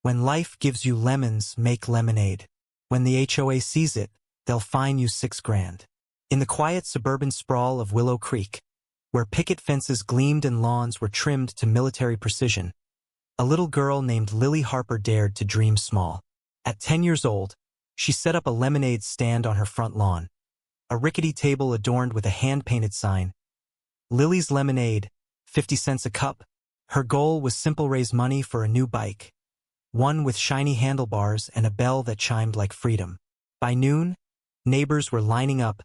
When life gives you lemons, make lemonade. When the HOA sees it, they'll fine you $6,000. In the quiet suburban sprawl of Willow Creek, where picket fences gleamed and lawns were trimmed to military precision, a little girl named Lily Harper dared to dream small. At 10 years old, she set up a lemonade stand on her front lawn, a rickety table adorned with a hand-painted sign, "Lily's Lemonade, 50 cents a cup." Her goal was simple: raise money for a new bike, one with shiny handlebars and a bell that chimed like freedom. By noon, neighbors were lining up,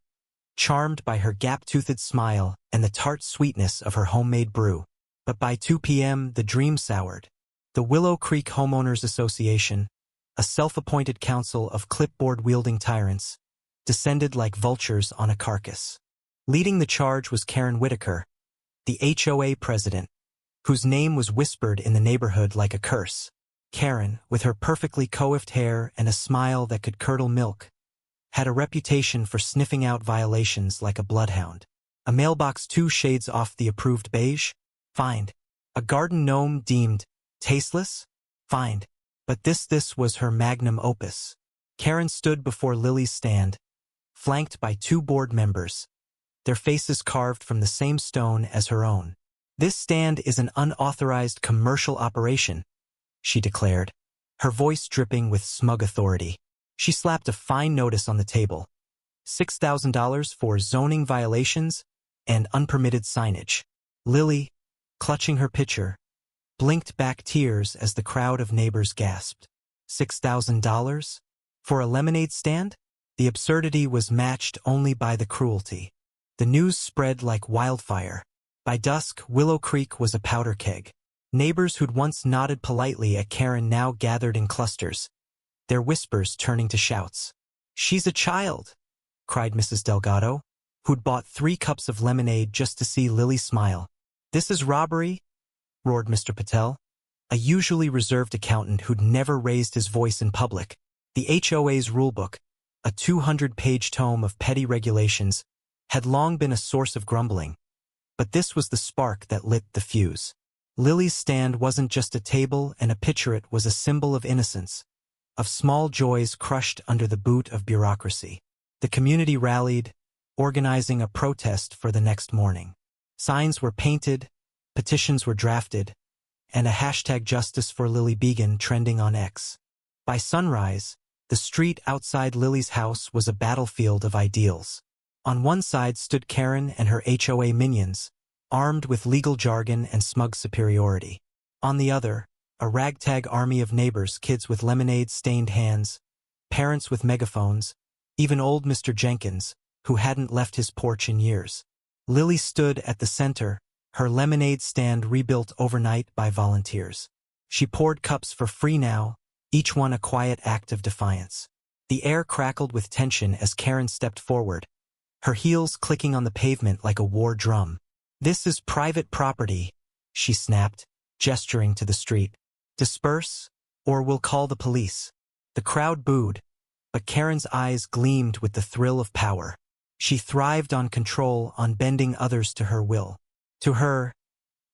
charmed by her gap-toothed smile and the tart sweetness of her homemade brew. But by 2 p.m., the dream soured. The Willow Creek Homeowners Association, a self-appointed council of clipboard-wielding tyrants, descended like vultures on a carcass. Leading the charge was Karen Whitaker, the HOA president, whose name was whispered in the neighborhood like a curse. Karen, with her perfectly coiffed hair and a smile that could curdle milk, had a reputation for sniffing out violations like a bloodhound. A mailbox 2 shades off the approved beige? Fined. A garden gnome deemed tasteless? Fined. But this was her magnum opus. Karen stood before Lily's stand, flanked by 2 board members, their faces carved from the same stone as her own. "This stand is an unauthorized commercial operation," she declared, her voice dripping with smug authority. She slapped a fine notice on the table: $6,000 for zoning violations and unpermitted signage. Lily, clutching her pitcher, blinked back tears as the crowd of neighbors gasped. $6,000? For a lemonade stand? The absurdity was matched only by the cruelty. The news spread like wildfire. By dusk, Willow Creek was a powder keg. Neighbors who'd once nodded politely at Karen now gathered in clusters, their whispers turning to shouts. "She's a child," cried Mrs. Delgado, who'd bought 3 cups of lemonade just to see Lily smile. "This is robbery," roared Mr. Patel, a usually reserved accountant who'd never raised his voice in public. The HOA's rulebook, a 200-page tome of petty regulations, had long been a source of grumbling, but this was the spark that lit the fuse. Lily's stand wasn't just a table and a pitcher, it was a symbol of innocence, of small joys crushed under the boot of bureaucracy. The community rallied, organizing a protest for the next morning. Signs were painted, petitions were drafted, and a hashtag Justice for Lily began trending on X. By sunrise, the street outside Lily's house was a battlefield of ideals. On one side stood Karen and her HOA minions, armed with legal jargon and smug superiority. On the other, a ragtag army of neighbors, kids with lemonade-stained hands, parents with megaphones, even old Mr. Jenkins, who hadn't left his porch in years. Lily stood at the center, her lemonade stand rebuilt overnight by volunteers. She poured cups for free now, each one a quiet act of defiance. The air crackled with tension as Karen stepped forward, her heels clicking on the pavement like a war drum. "This is private property," she snapped, gesturing to the street. "Disperse, or we'll call the police." The crowd booed, but Karen's eyes gleamed with the thrill of power. She thrived on control, on bending others to her will. To her,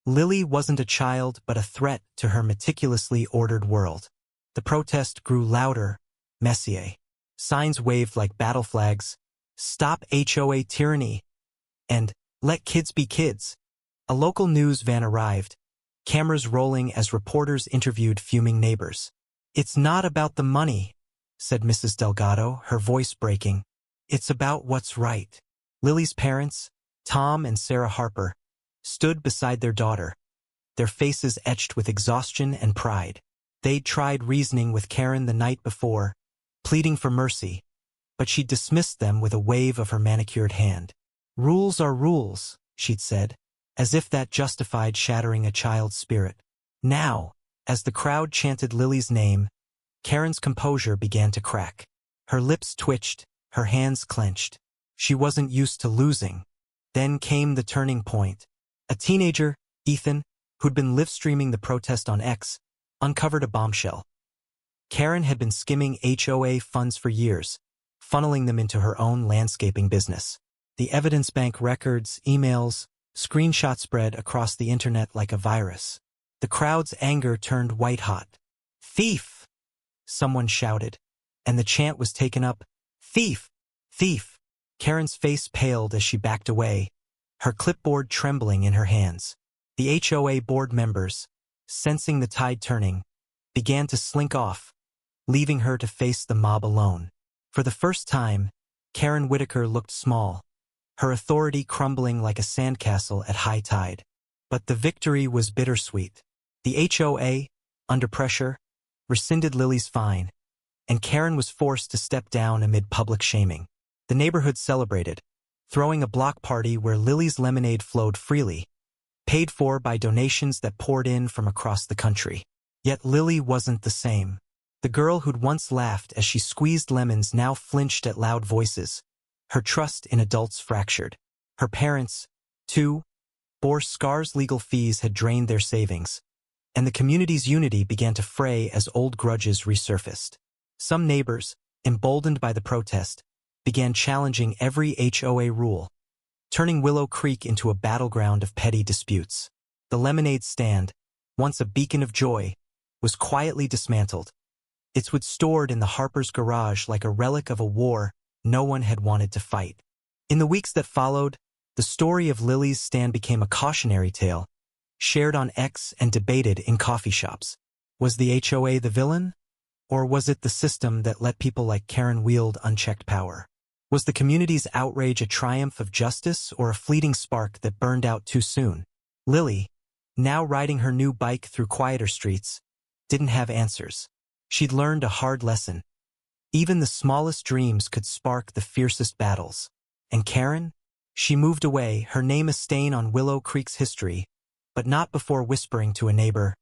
Lily wasn't a child but a threat to her meticulously ordered world. The protest grew louder, messier. Signs waved like battle flags: "Stop HOA tyranny," and "Let kids be kids." A local news van arrived, cameras rolling as reporters interviewed fuming neighbors. "It's not about the money," said Mrs. Delgado, her voice breaking. "It's about what's right." Lily's parents, Tom and Sarah Harper, stood beside their daughter, their faces etched with exhaustion and pride. They'd tried reasoning with Karen the night before, pleading for mercy, but she dismissed them with a wave of her manicured hand. "Rules are rules," she'd said, as if that justified shattering a child's spirit. Now, as the crowd chanted Lily's name, Karen's composure began to crack. Her lips twitched, her hands clenched. She wasn't used to losing. Then came the turning point. A teenager, Ethan, who'd been live-streaming the protest on X, uncovered a bombshell. Karen had been skimming HOA funds for years, funneling them into her own landscaping business. The evidence bank, records, emails, screenshots spread across the internet like a virus. The crowd's anger turned white-hot. "Thief!" someone shouted, and the chant was taken up, "Thief! Thief!" Karen's face paled as she backed away, her clipboard trembling in her hands. The HOA board members, sensing the tide turning, began to slink off, leaving her to face the mob alone. For the first time, Karen Whitaker looked small, her authority crumbling like a sandcastle at high tide. But the victory was bittersweet. The HOA, under pressure, rescinded Lily's fine, and Karen was forced to step down amid public shaming. The neighborhood celebrated, throwing a block party where Lily's lemonade flowed freely, paid for by donations that poured in from across the country. Yet Lily wasn't the same. The girl who'd once laughed as she squeezed lemons now flinched at loud voices. Her trust in adults fractured. Her parents, too, bore scars. Legal fees had drained their savings, and the community's unity began to fray as old grudges resurfaced. Some neighbors, emboldened by the protest, began challenging every HOA rule, turning Willow Creek into a battleground of petty disputes. The lemonade stand, once a beacon of joy, was quietly dismantled, its wood stored in the Harper's garage like a relic of a war no one had wanted to fight. In the weeks that followed, the story of Lily's stand became a cautionary tale, shared on X and debated in coffee shops. Was the HOA the villain? Or was it the system that let people like Karen wield unchecked power? Was the community's outrage a triumph of justice or a fleeting spark that burned out too soon? Lily, now riding her new bike through quieter streets, didn't have answers. She'd learned a hard lesson. Even the smallest dreams could spark the fiercest battles. And Karen? She moved away, her name a stain on Willow Creek's history, but not before whispering to a neighbor,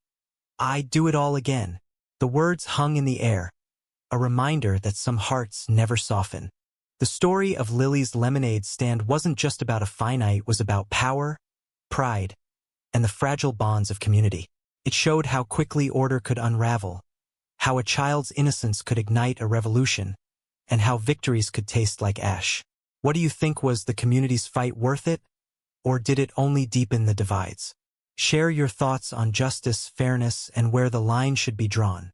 "I'd do it all again." The words hung in the air, a reminder that some hearts never soften. The story of Lily's lemonade stand wasn't just about a finite, it was about power, pride, and the fragile bonds of community. It showed how quickly order could unravel, how a child's innocence could ignite a revolution, and how victories could taste like ash. What do you think? Was the community's fight worth it, or did it only deepen the divides? Share your thoughts on justice, fairness, and where the line should be drawn.